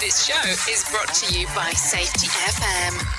This show is brought to you by Safety FM.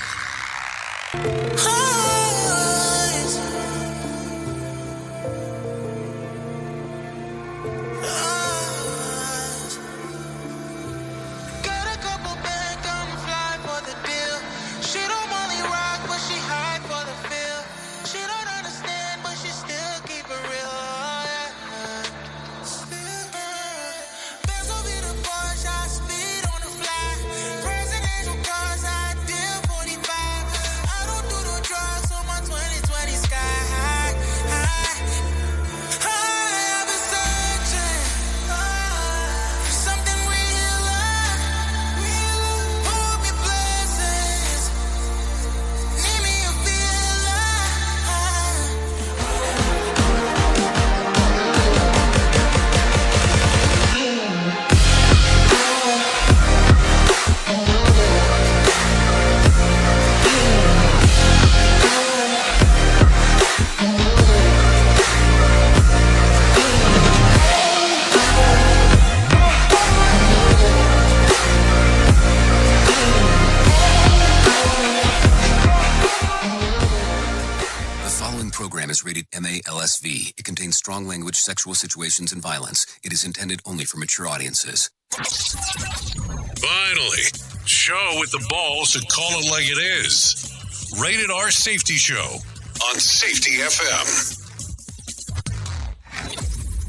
Rated MALSV. It contains strong language, sexual situations, and violence. It is intended only for mature audiences. Finally, show with the balls to call it like it is. Rated R Safety Show on Safety FM.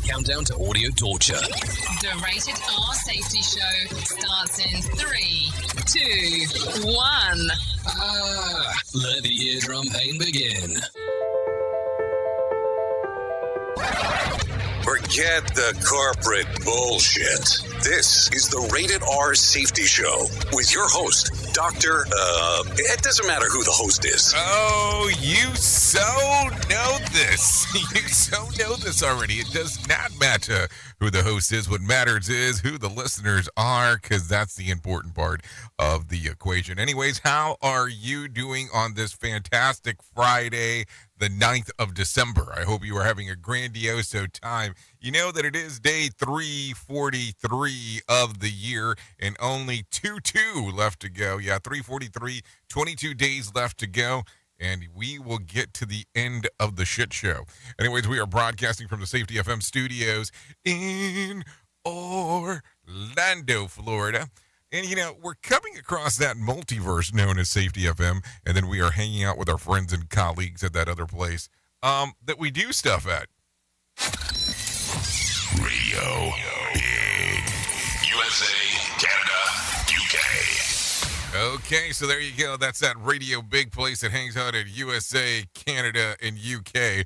Countdown to audio torture. The Rated R Safety Show starts in 3, 2, 1. Let the eardrum pain begin. Forget the corporate bullshit. This is the Rated R Safety Show with your host, Dr. It doesn't matter who the host is. Oh, you so know this. You so know this already. It does not matter who the host is. What matters is who the listeners are, because that's the important part of the equation. Anyways, how are you doing on this fantastic Friday, the 9th of December? I hope you are having a grandioso time. You know that it is day 343 of the year and only 2 left to go. Yeah, 343, 22 days left to go, and we will get to the end of the shit show. Anyways, we are broadcasting from the Safety FM studios in Orlando, Florida. And, you know, we're coming across that multiverse known as Safety FM, and then we are hanging out with our friends and colleagues at that other place that we do stuff at. Radio Big. USA, Canada, UK. Okay, so there you go. That's that Radio Big place that hangs out at USA, Canada, and UK.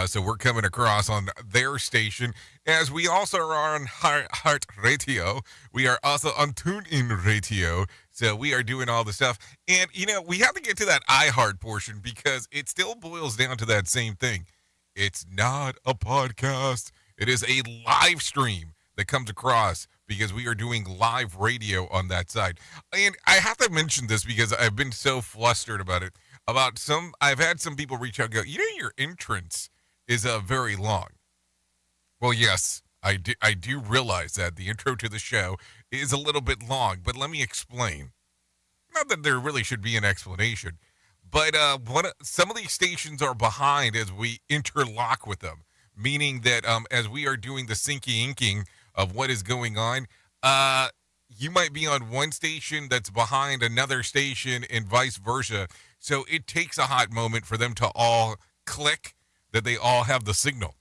So we're coming across on their station, as we also are on Heart Radio. We are also on TuneIn Radio. So we are doing all the stuff. And, you know, we have to get to that iHeart portion because it still boils down to that same thing. It's not a podcast. It is a live stream that comes across because we are doing live radio on that side. And I have to mention this because I've been so flustered about it. I've had some people reach out and go, you know, your entrance is very long. Well, yes, I do realize that the intro to the show is a little bit long, but let me explain. Not that there really should be an explanation, but some of these stations are behind as we interlock with them, meaning that as we are doing the syncing inking of what is going on, you might be on one station that's behind another station and vice versa. So it takes a hot moment for them to all click that they all have the signal.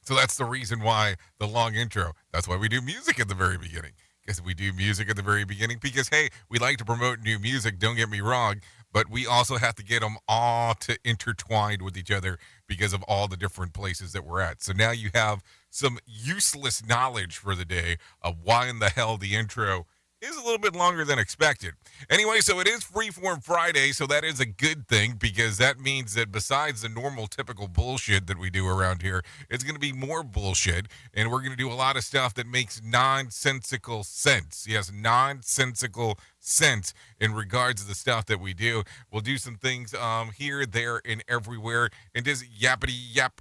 So that's the reason why the long intro. That's why we do music at the very beginning. Because we do music at the very beginning because, hey, we like to promote new music, don't get me wrong, but we also have to get them all to intertwined with each other because of all the different places that we're at. So now you have some useless knowledge for the day of why in the hell the intro is a little bit longer than expected. Anyway, so it is Freeform Friday, so that is a good thing because that means that besides the normal typical bullshit that we do around here, it's going to be more bullshit, and we're going to do a lot of stuff that makes nonsensical sense. Yes, nonsensical sense in regards to the stuff that we do. We'll do some things here, there, and everywhere, and just yappity yap,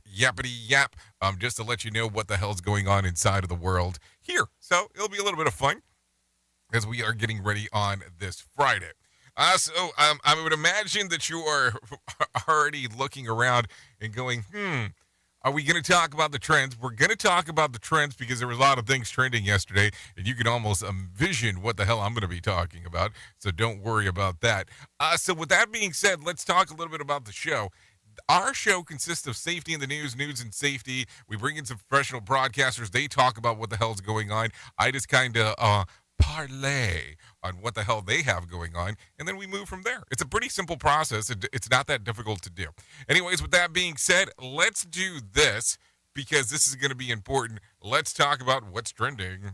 just to let you know what the hell's going on inside of the world here. So it'll be a little bit of fun. as we are getting ready on this Friday. I would imagine that you are already looking around and going, are we going to talk about the trends? We're going to talk about the trends because there was a lot of things trending yesterday, and you can almost envision what the hell I'm going to be talking about, so don't worry about that. So with that being said, let's talk a little bit about the show. Our show consists of safety in the news and safety. We bring in some professional broadcasters. They talk about what the hell's going on. I just kind of parlay on what the hell they have going on, and then we move from there. It's a pretty simple process. It's not that difficult to do. Anyways, with that being said, let's do this because this is going to be important. Let's talk about what's trending.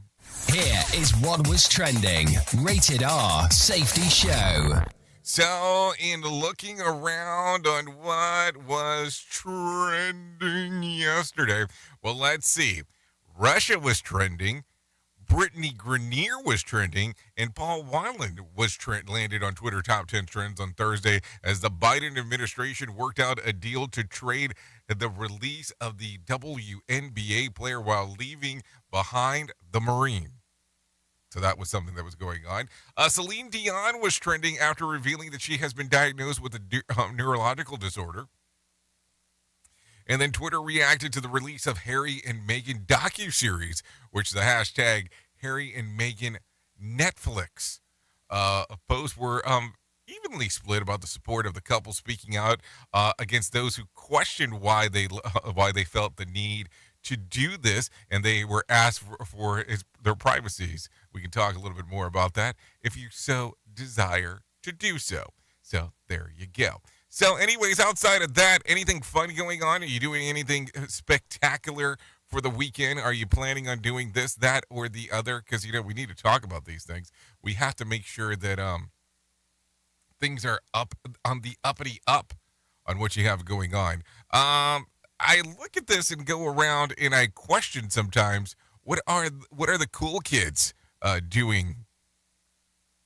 Here is what was trending. Rated R Safety Show. So, in looking around on what was trending yesterday, well, let's see. Russia was trending. Brittany Grenier was trending, and Paul Weiland was landed on Twitter Top 10 Trends on Thursday as the Biden administration worked out a deal to trade the release of the WNBA player while leaving behind the Marine. So that was something that was going on. Celine Dion was trending after revealing that she has been diagnosed with a neurological disorder. And then Twitter reacted to the release of Harry and Meghan docuseries, which the hashtag Harry and Meghan Netflix posts were evenly split about the support of the couple speaking out against those who questioned why they felt the need to do this, and they were asked for their privacies. We can talk a little bit more about that if you so desire to do so. So there you go. So anyways, outside of that, anything fun going on? Are you doing anything spectacular for the weekend? Are you planning on doing this, that, or the other? Because, we need to talk about these things. We have to make sure that things are up on the uppity up on what you have going on. I look at this and go around and I question sometimes, what are the cool kids doing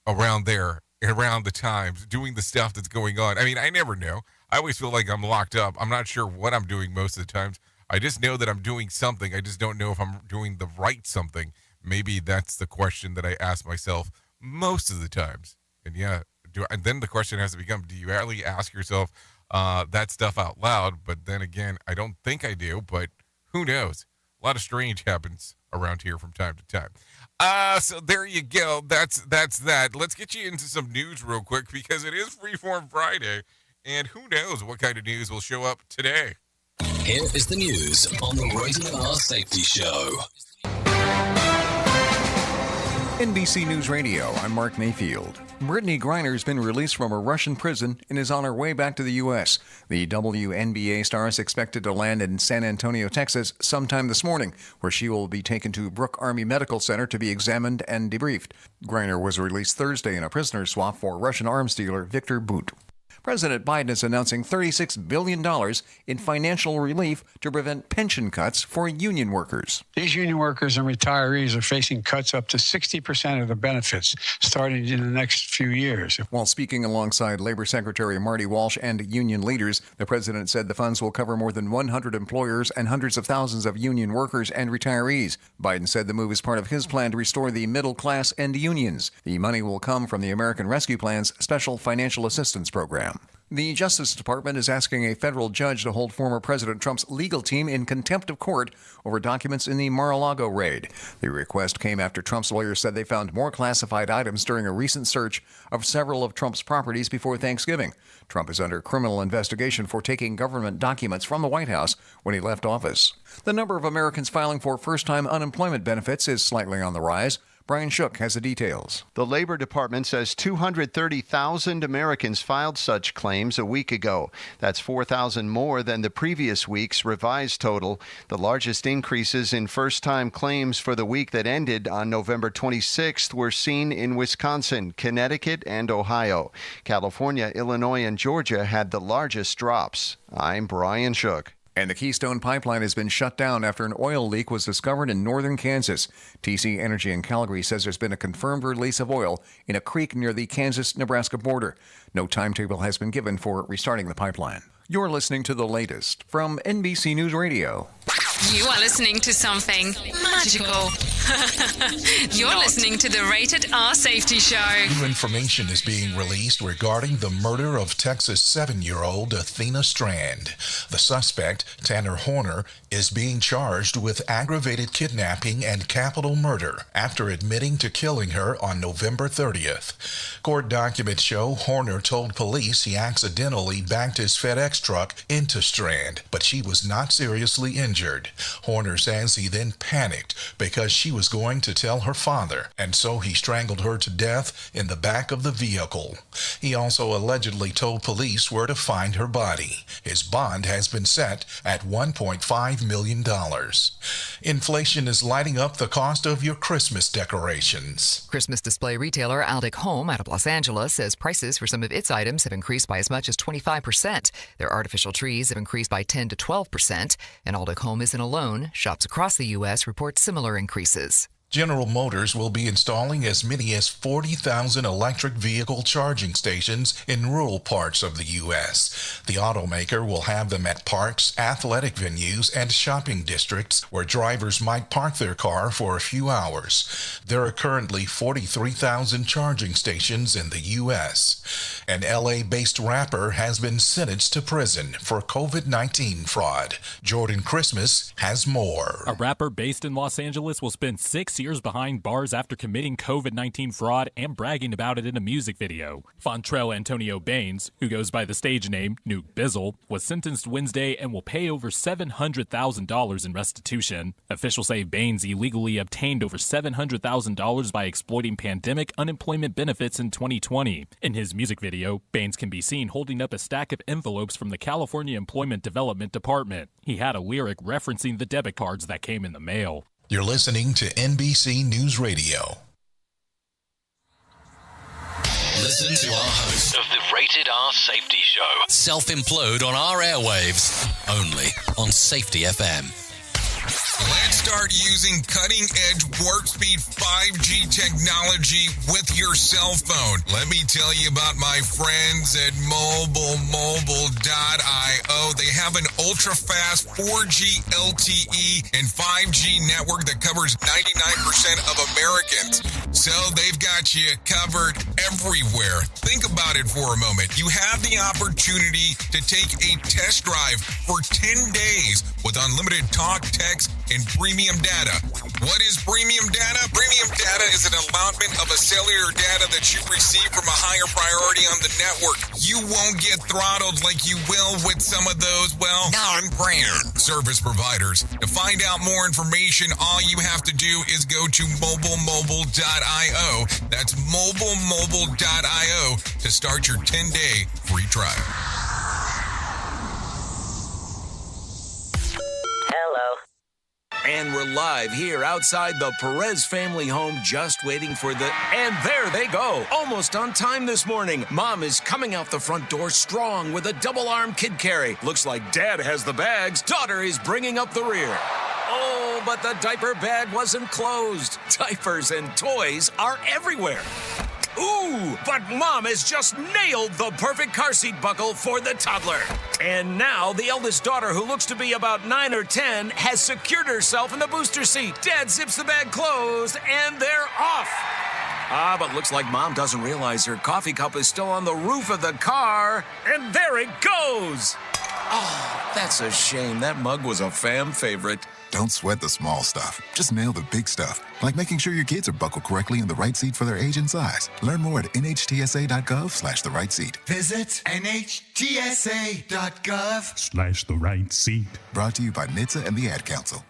around there? Around the times, doing the stuff that's going on. I mean, I never know. I always feel like I'm locked up. I'm not sure what I'm doing most of the times. I just know that I'm doing something. I just don't know if I'm doing the right something. Maybe that's the question that I ask myself most of the times. And and then the question has to become, do you really ask yourself that stuff out loud? But then again, I don't think I do, but who knows? A lot of strange happens around here from time to time. So there you go. That's that. Let's get you into some news real quick because it is Freeform Friday, and who knows what kind of news will show up today. Here is the news on the Rated R Safety Show. NBC News Radio, I'm Mark Mayfield. Brittany Griner has been released from a Russian prison and is on her way back to the U.S. The WNBA star is expected to land in San Antonio, Texas, sometime this morning, where she will be taken to Brooke Army Medical Center to be examined and debriefed. Griner was released Thursday in a prisoner swap for Russian arms dealer Victor Bout. President Biden is announcing $36 billion in financial relief to prevent pension cuts for union workers. These union workers and retirees are facing cuts up to 60% of the benefits starting in the next few years. While speaking alongside Labor Secretary Marty Walsh and union leaders, the president said the funds will cover more than 100 employers and hundreds of thousands of union workers and retirees. Biden said the move is part of his plan to restore the middle class and unions. The money will come from the American Rescue Plan's Special Financial Assistance Program. The Justice Department is asking a federal judge to hold former President Trump's legal team in contempt of court over documents in the Mar-a-Lago raid. The request came after Trump's lawyers said they found more classified items during a recent search of several of Trump's properties before Thanksgiving. Trump is under criminal investigation for taking government documents from the White House when he left office. The number of Americans filing for first-time unemployment benefits is slightly on the rise. Brian Shook has the details. The Labor Department says 230,000 Americans filed such claims a week ago. That's 4,000 more than the previous week's revised total. The largest increases in first-time claims for the week that ended on November 26th were seen in Wisconsin, Connecticut, and Ohio. California, Illinois, and Georgia had the largest drops. I'm Brian Shook. And the Keystone Pipeline has been shut down after an oil leak was discovered in northern Kansas. TC Energy in Calgary says there's been a confirmed release of oil in a creek near the Kansas-Nebraska border. No timetable has been given for restarting the pipeline. You're listening to the latest from NBC News Radio. You are listening to something magical, You're listening to the Rated R Safety Show. New information is being released regarding the murder of Texas 7-year-old Athena Strand. The suspect, Tanner Horner, is being charged with aggravated kidnapping and capital murder after admitting to killing her on November 30th. Court documents show Horner told police he accidentally backed his FedEx truck into Strand, but she was not seriously injured. Horner says he then panicked because she was going to tell her father, and so he strangled her to death in the back of the vehicle. He also allegedly told police where to find her body. His bond has been set at $1.5 million. Inflation is lighting up the cost of your Christmas decorations. Christmas display retailer Aldic Home out of Los Angeles says prices for some of its items have increased by as much as 25%. Their artificial trees have increased by 10 to 12%, and Aldic Home isn't alone. Shops across the U.S. report similar increases. General Motors will be installing as many as 40,000 electric vehicle charging stations in rural parts of the U.S. The automaker will have them at parks, athletic venues, and shopping districts where drivers might park their car for a few hours. There are currently 43,000 charging stations in the U.S. An L.A.-based rapper has been sentenced to prison for COVID-19 fraud. Jordan Christmas has more. A rapper based in Los Angeles will spend 6 years behind bars after committing COVID-19 fraud and bragging about it in a music video. Fontrell Antonio Baines, who goes by the stage name Nuke Bizzle, was sentenced Wednesday and will pay over $700,000 in restitution. Officials say Baines illegally obtained over $700,000 by exploiting pandemic unemployment benefits in 2020. In his music video, Baines can be seen holding up a stack of envelopes from the California Employment Development Department. He had a lyric referencing the debit cards that came in the mail. You're listening to NBC News Radio. Listen to our host Of the Rated R Safety Show. self-implode on our airwaves, only on Safety FM. Let's start using cutting-edge warp speed 5G technology with your cell phone. Let me tell you about my friends at mobilemobile.io. They have an ultra-fast 4G LTE and 5G network that covers 99% of Americans. So they've got you covered everywhere. Think about it for a moment. You have the opportunity to take a test drive for 10 days with unlimited talk, text, and premium data. What is premium data? Premium data is an allotment of a cellular data that you receive from a higher priority on the network. You won't get throttled like you will with some of those, well, non-brand service providers. To find out more information, all you have to do is go to mobilemobile.io. That's mobilemobile.io to start your 10-day free trial. Hello. And we're live here outside the Perez family home, just waiting for the... And there they go. Almost on time this morning. Mom is coming out the front door strong with a double-arm kid carry. Looks like Dad has the bags. Daughter is bringing up the rear. Oh, but the diaper bag wasn't closed. Diapers and toys are everywhere. Ooh, but Mom has just nailed the perfect car seat buckle for the toddler. And now the eldest daughter, who looks to be about 9 or 10, has secured herself in the booster seat. Dad zips the bag closed, and they're off. But looks like Mom doesn't realize her coffee cup is still on the roof of the car. And there it goes. Oh, that's a shame. That mug was a fam favorite. Don't sweat the small stuff. Just nail the big stuff, like making sure your kids are buckled correctly in the right seat for their age and size. Learn more at nhtsa.gov/the right seat. Visit nhtsa.gov/the right seat. Brought to you by NHTSA and the Ad Council.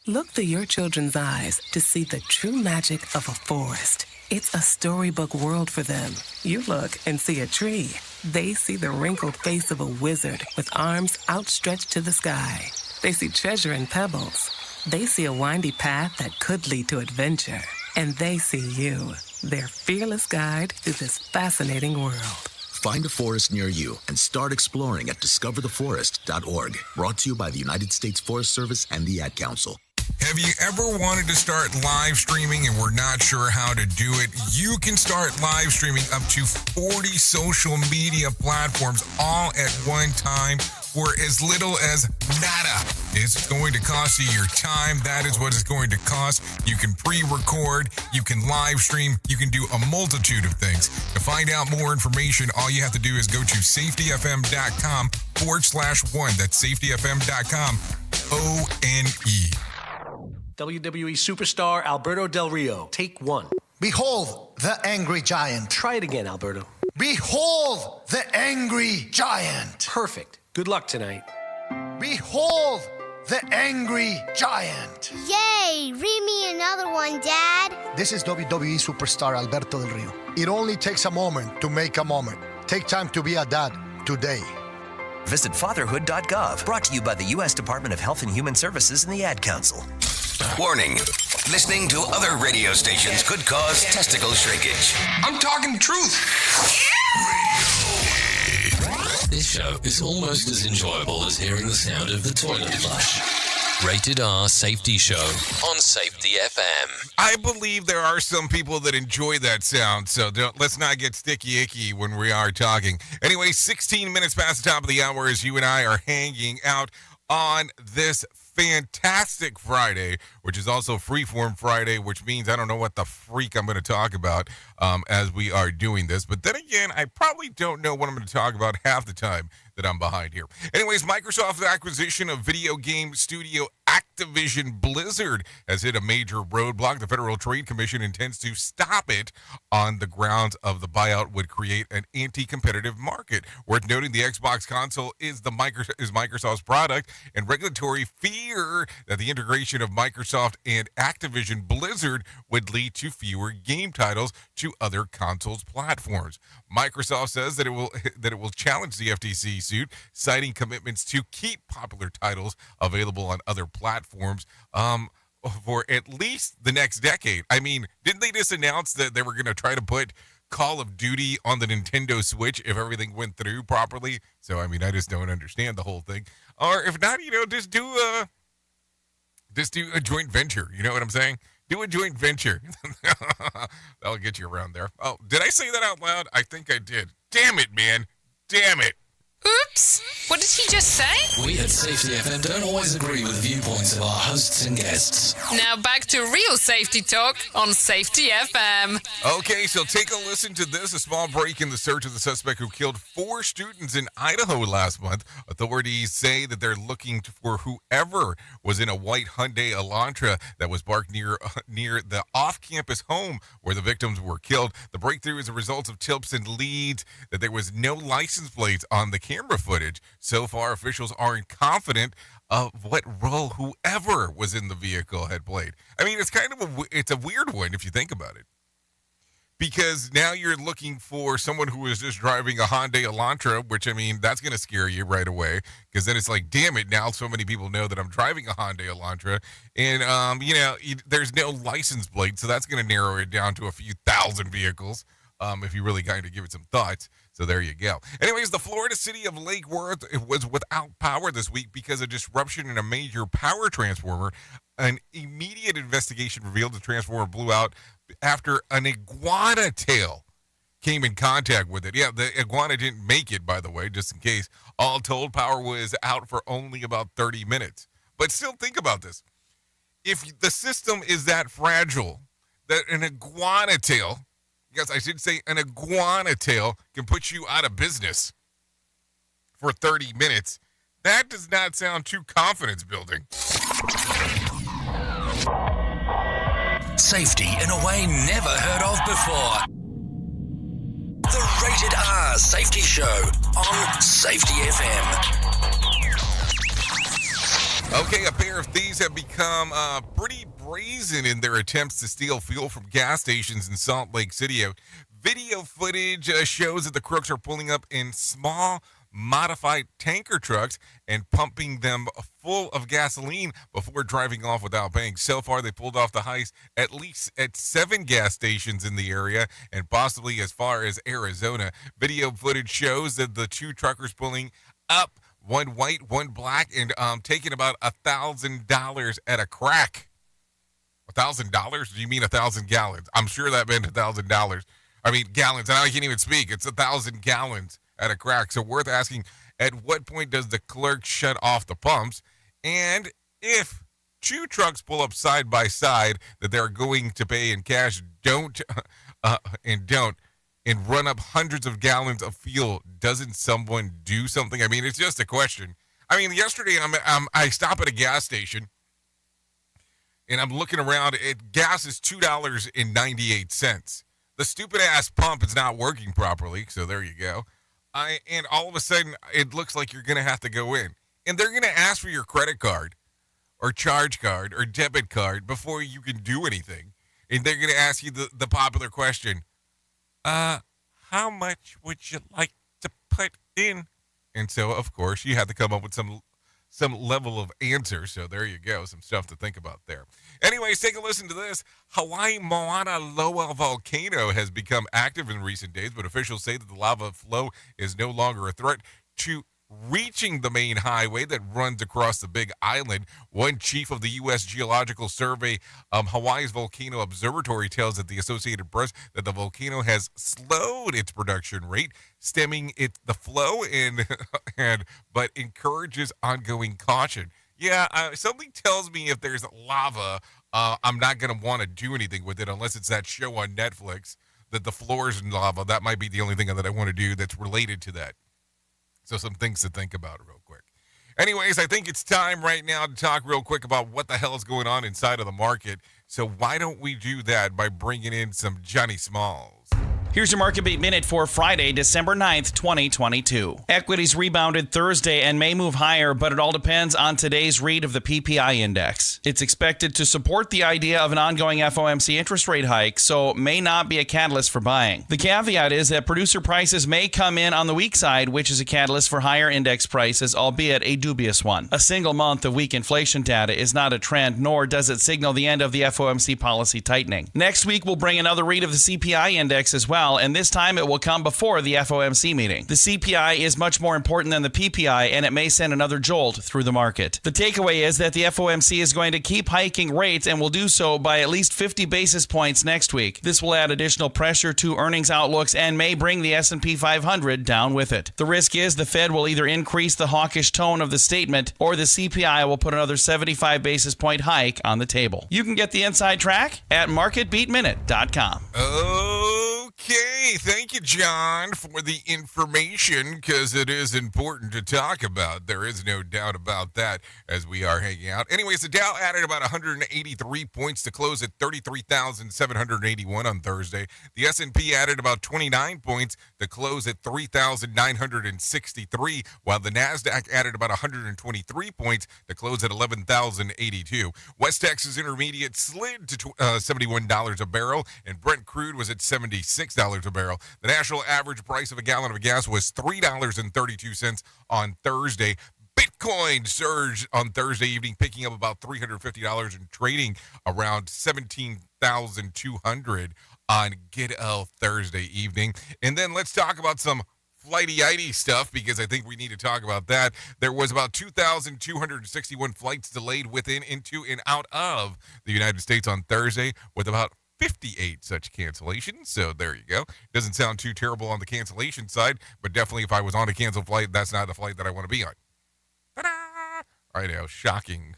Look through your children's eyes to see the true magic of a forest. It's a storybook world for them. You look and see a tree. They see the wrinkled face of a wizard with arms outstretched to the sky. They see treasure in pebbles. They see a windy path that could lead to adventure. And they see you, their fearless guide through this fascinating world. Find a forest near you and start exploring at discovertheforest.org. Brought to you by the United States Forest Service and the Ad Council. Have you ever wanted to start live streaming and were not sure how to do it? You can start live streaming up to 40 social media platforms all at one time for as little as nada. It's going to cost you your time. That is what it's going to cost. You can pre-record, you can live stream, you can do a multitude of things. To find out more information, all you have to do is go to safetyfm.com/one. That's safetyfm.com, ONE. WWE superstar Alberto Del Rio, take one. Behold the angry giant. Try it again, Alberto. Behold the angry giant. Perfect. Good luck tonight. Behold the angry giant. Yay! Read me another one, Dad. This is WWE superstar Alberto Del Rio. It only takes a moment to make a moment. Take time to be a dad today. Visit fatherhood.gov. Brought to you by the U.S. Department of Health and Human Services and the Ad Council. Warning. Listening to other radio stations could cause testicle shrinkage. I'm talking truth. This show is almost as enjoyable as hearing the sound of the toilet flush. Rated R Safety Show on Safety FM. I believe there are some people that enjoy that sound, so let's not get sticky icky when we are talking. Anyway, 16 minutes past the top of the hour as you and I are hanging out on this fantastic Friday, which is also Freeform Friday, which means I don't know what the freak I'm going to talk about as we are doing this. But then again, I probably don't know what I'm going to talk about half the time that I'm behind here. Anyways, Microsoft's acquisition of video game studio Activision Blizzard has hit a major roadblock. The Federal Trade Commission intends to stop it on the grounds of the buyout would create an anti-competitive market. Worth noting, the Xbox console is Microsoft's product, and regulatory fear that the integration of Microsoft and Activision Blizzard would lead to fewer game titles to other consoles platforms. Microsoft says that it will challenge the FTC suit, citing commitments to keep popular titles available on other platforms for at least the next decade. I mean, didn't they just announce that they were going to try to put Call of Duty on the Nintendo Switch if everything went through properly? So, I mean, I just don't understand the whole thing. Or if not, just do a joint venture. You know what I'm saying? Do a joint venture. That'll get you around there. Oh, did I say that out loud? I think I did. Damn it, man. Damn it. Oops! What did he just say? We at Safety FM don't always agree with the viewpoints of our hosts and guests. Now back to real safety talk on Safety FM. Okay, so take a listen to this. A small break in the search of the suspect who killed 4 students in Idaho last month. Authorities say that they're looking for whoever was in a white Hyundai Elantra that was parked near the off-campus home where the victims were killed. The breakthrough is a result of tips and leads that there was no license plates on the camera footage. So far, officials aren't confident of what role whoever was in the vehicle had played. I mean, it's a weird one if you think about it. Because now you're looking for someone who is just driving a Hyundai Elantra, which, I mean, that's going to scare you right away. Because then it's like, damn it, now so many people know that I'm driving a Hyundai Elantra. And, there's no license plate, so that's going to narrow it down to a few thousand vehicles if you really kind of give it some thoughts. So there you go. Anyways, the Florida city of Lake Worth was without power this week because of disruption in a major power transformer. An immediate investigation revealed the transformer blew out after an iguana tail came in contact with it. Yeah, the iguana didn't make it, by the way, just in case. All told, power was out for only about 30 minutes. But still, think about this. If the system is that fragile, that an iguana tail, yes, I should say an iguana tail, can put you out of business for 30 minutes, that does not sound too confidence building. Safety in a way never heard of before. The Rated R Safety Show on Safety FM. Okay, a pair of thieves have become pretty brazen in their attempts to steal fuel from gas stations in Salt Lake City. Video footage shows that the crooks are pulling up in small, modified tanker trucks and pumping them full of gasoline before driving off without paying. So far, they pulled off the heist at least at 7 gas stations in the area and possibly as far as Arizona. Video footage shows that the 2 truckers pulling up, one white, one black, and taking about $1,000 at a crack. $1,000? Do you mean 1,000 gallons? I'm sure that meant $1,000. I mean, gallons. And I can't even speak. It's 1,000 gallons at a crack. So worth asking At what point does the clerk shut off the pumps? And if two trucks pull up side by side that they're going to pay in cash, don't and run up hundreds of gallons of fuel, doesn't someone do something? I mean, it's just a question. I mean, yesterday I stop at a gas station and I'm looking around. Gas is $2.98. The stupid ass pump is not working properly, so there you go. And all of a sudden, it looks like you're going to have to go in. And they're going to ask for your credit card or charge card or debit card before you can do anything. And they're going to ask you the popular question, how much would you like to put in? And so, of course, you have to come up with some level of answer. So there you go, some stuff to think about there. Anyways, take a listen to this. Hawaii Mauna Loa volcano has become active in recent days, but officials say that the lava flow is no longer a threat to reaching the main highway that runs across the Big Island. One chief of the U.S. Geological Survey, Hawaii's Volcano Observatory, tells that the Associated Press that the volcano has slowed its production rate, stemming the flow but encourages ongoing caution. Yeah, something tells me if there's lava, I'm not going to want to do anything with it unless it's that show on Netflix that the floor's in lava. That might be the only thing that I want to do that's related to that. So some things to think about real quick. Anyways, I think it's time right now to talk real quick about what the hell is going on inside of the market. So why don't we do that by bringing in some Johnny Smalls? Here's your Market Beat Minute for Friday, December 9th, 2022. Equities rebounded Thursday and may move higher, but it all depends on today's read of the PPI index. It's expected to support the idea of an ongoing FOMC interest rate hike, so may not be a catalyst for buying. The caveat is that producer prices may come in on the weak side, which is a catalyst for higher index prices, albeit a dubious one. A single month of weak inflation data is not a trend, nor does it signal the end of the FOMC policy tightening. Next week, we'll bring another read of the CPI index as well, and this time it will come before the FOMC meeting. The CPI is much more important than the PPI, and it may send another jolt through the market. The takeaway is that the FOMC is going to keep hiking rates and will do so by at least 50 basis points next week. This will add additional pressure to earnings outlooks and may bring the S&P 500 down with it. The risk is the Fed will either increase the hawkish tone of the statement or the CPI will put another 75 basis point hike on the table. You can get the inside track at marketbeatminute.com. Okay, thank you, John, for the information, because it is important to talk about. There is no doubt about that as we are hanging out. Anyways, the Dow added about 183 points to close at 33,781 on Thursday. The S&P added about 29 points to close at 3,963, while the NASDAQ added about 123 points to close at 11,082. West Texas Intermediate slid to $71 a barrel, and Brent crude was at $76 a barrel. The national average price of a gallon of gas was $3.32 on Thursday. Bitcoin surged on Thursday evening, picking up about $350 and trading around 17,200 on good old Thursday evening. And then let's talk about some flighty-ighty stuff, because I think we need to talk about that. There was about 2,261 flights delayed within, into, and out of the United States on Thursday, with about 58 such cancellations. So there you go. Doesn't sound too terrible on the cancellation side, but definitely if I was on a canceled flight, that's not the flight that I want to be on. Ta-da! I know, shocking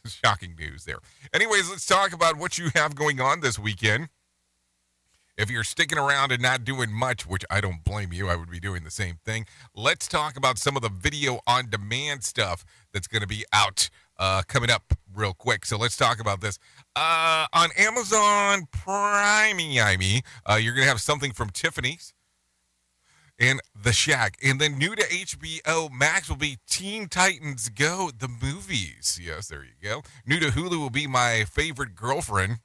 news there. Anyways, let's talk about what you have going on this weekend. If you're sticking around and not doing much, which I don't blame you, I would be doing the same thing. Let's talk about some of the video on demand stuff that's going to be out coming up real quick. So let's talk about this. On Amazon Prime, you're going to have something from Tiffany's and The Shack. And then new to HBO Max will be Teen Titans Go, the movies. Yes, there you go. New to Hulu will be My Favorite Girlfriend.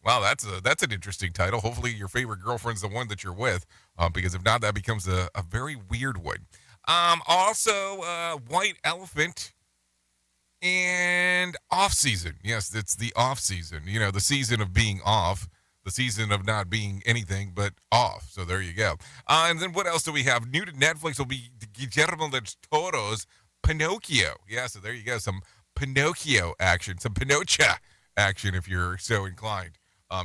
Wow, that's an interesting title. Hopefully your favorite girlfriend's the one that you're with, because if not, that becomes a very weird one. Also, White Elephant and Off Season. Yes, it's the off season. You know, the season of being off, the season of not being anything but off. So there you go. And then what else do we have? New to Netflix will be Guillermo del Toro's Pinocchio. Yeah, so there you go. Some Pinocchio action, some Pinocha action if you're so inclined.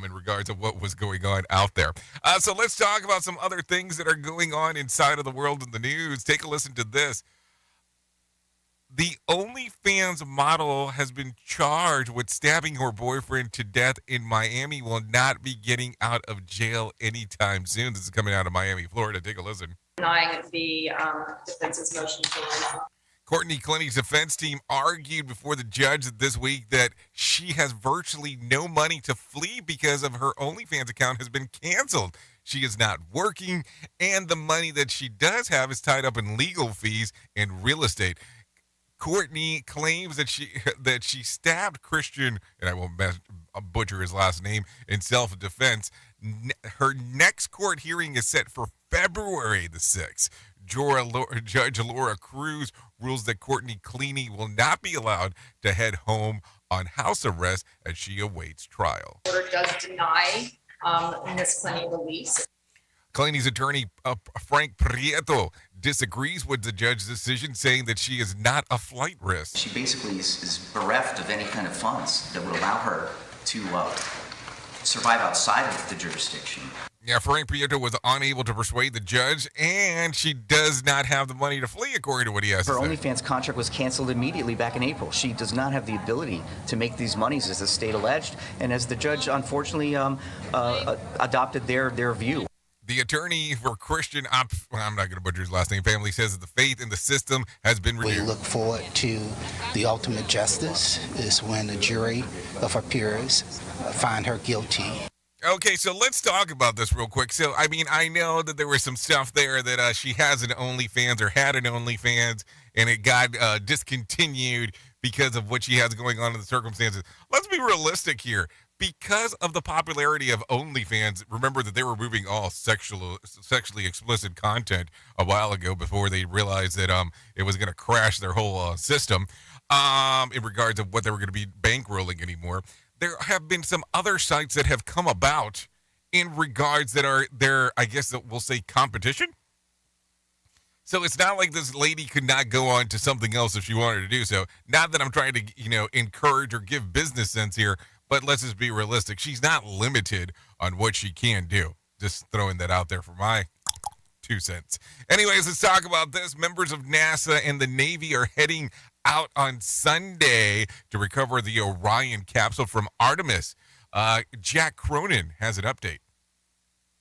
In regards of what was going on out there. So let's talk about some other things that are going on inside of the world in the news. Take a listen to this. The OnlyFans model has been charged with stabbing her boyfriend to death in Miami, will not be getting out of jail anytime soon. This is coming out of Miami, Florida. Take a listen. Denying the defense's motion to release. Courtney Clenny's defense team argued before the judge this week that she has virtually no money to flee because of her OnlyFans account has been canceled. She is not working, and the money that she does have is tied up in legal fees and real estate. Courtney claims that she stabbed Christian, and I won't butcher his last name, in self-defense. Her next court hearing is set for February the 6th. Judge Laura Cruz rules that Courtney Clenny will not be allowed to head home on house arrest as she awaits trial. The order does deny Ms. Clenny release. Clenny's attorney, Frank Prieto, disagrees with the judge's decision, saying that she is not a flight risk. She basically is bereft of any kind of funds that would allow her to survive outside of the jurisdiction. Yeah, Frank Prieto was unable to persuade the judge, and she does not have the money to flee, according to what he has to say. Her OnlyFans contract was canceled immediately back in April. She does not have the ability to make these monies, as the state alleged, and as the judge unfortunately adopted their view. The attorney for Christian, I'm not going to butcher his last name, family says that the faith in the system has been renewed. We look forward to the ultimate justice is when the jury of her peers find her guilty. Okay, so let's talk about this real quick. So, I mean, I know that there was some stuff there that she has an OnlyFans or had an OnlyFans, and it got discontinued because of what she has going on in the circumstances. Let's be realistic here. Because of the popularity of OnlyFans, remember that they were removing all sexually explicit content a while ago before they realized that it was going to crash their whole system in regards of what they were going to be bankrolling anymore. There have been some other sites that have come about in regards that are there, I guess that we'll say competition. So it's not like this lady could not go on to something else if she wanted to do so. Not that I'm trying to, encourage or give business sense here, but let's just be realistic. She's not limited on what she can do. Just throwing that out there for my 2 cents. Anyways, let's talk about this. Members of NASA and the Navy are heading out on Sunday to recover the Orion capsule from Artemis. Jack Cronin has an update.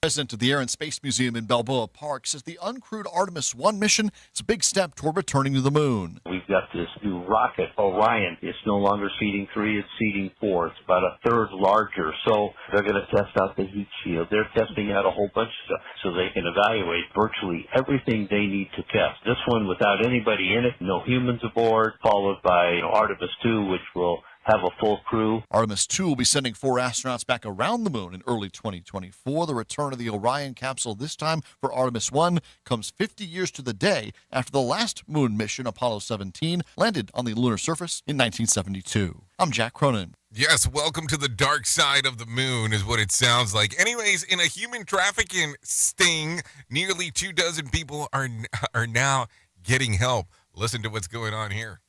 President of the Air and Space Museum in Balboa Park says the uncrewed Artemis 1 mission is a big step toward returning to the moon. We've got this new rocket, Orion. It's no longer seating 3, it's seating 4. It's about a third larger. So they're going to test out the heat shield. They're testing out a whole bunch of stuff so they can evaluate virtually everything they need to test. This one without anybody in it, no humans aboard, followed by Artemis 2, which will have a full crew. Artemis 2 will be sending 4 astronauts back around the moon in early 2024. The return of the Orion capsule, this time for Artemis 1, comes 50 years to the day after the last moon mission, Apollo 17, landed on the lunar surface in 1972. I'm Jack Cronin. Yes, welcome to the dark side of the moon is what it sounds like. Anyways, in a human trafficking sting, nearly 24 people are now getting help. Listen to what's going on here.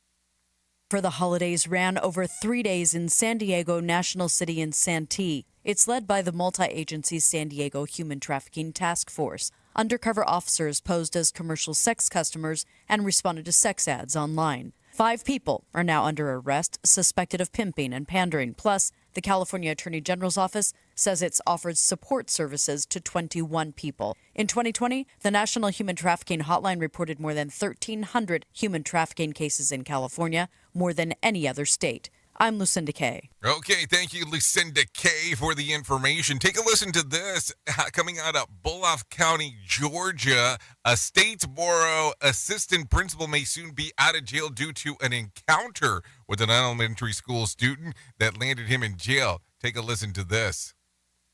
For the holidays ran over 3 days in San Diego National City in Santee. It's led by the multi-agency San Diego Human Trafficking Task Force. Undercover officers posed as commercial sex customers and responded to sex ads online. 5 people are now under arrest, suspected of pimping and pandering. Plus, the California Attorney General's office says it's offered support services to 21 people. In 2020, the National Human Trafficking Hotline reported more than 1,300 human trafficking cases in California, more than any other state. I'm Lucinda Kay. Okay, thank you, Lucinda Kay, for the information. Take a listen to this. Coming out of Bullock County, Georgia, a Statesboro assistant principal may soon be out of jail due to an encounter with an elementary school student that landed him in jail. Take a listen to this.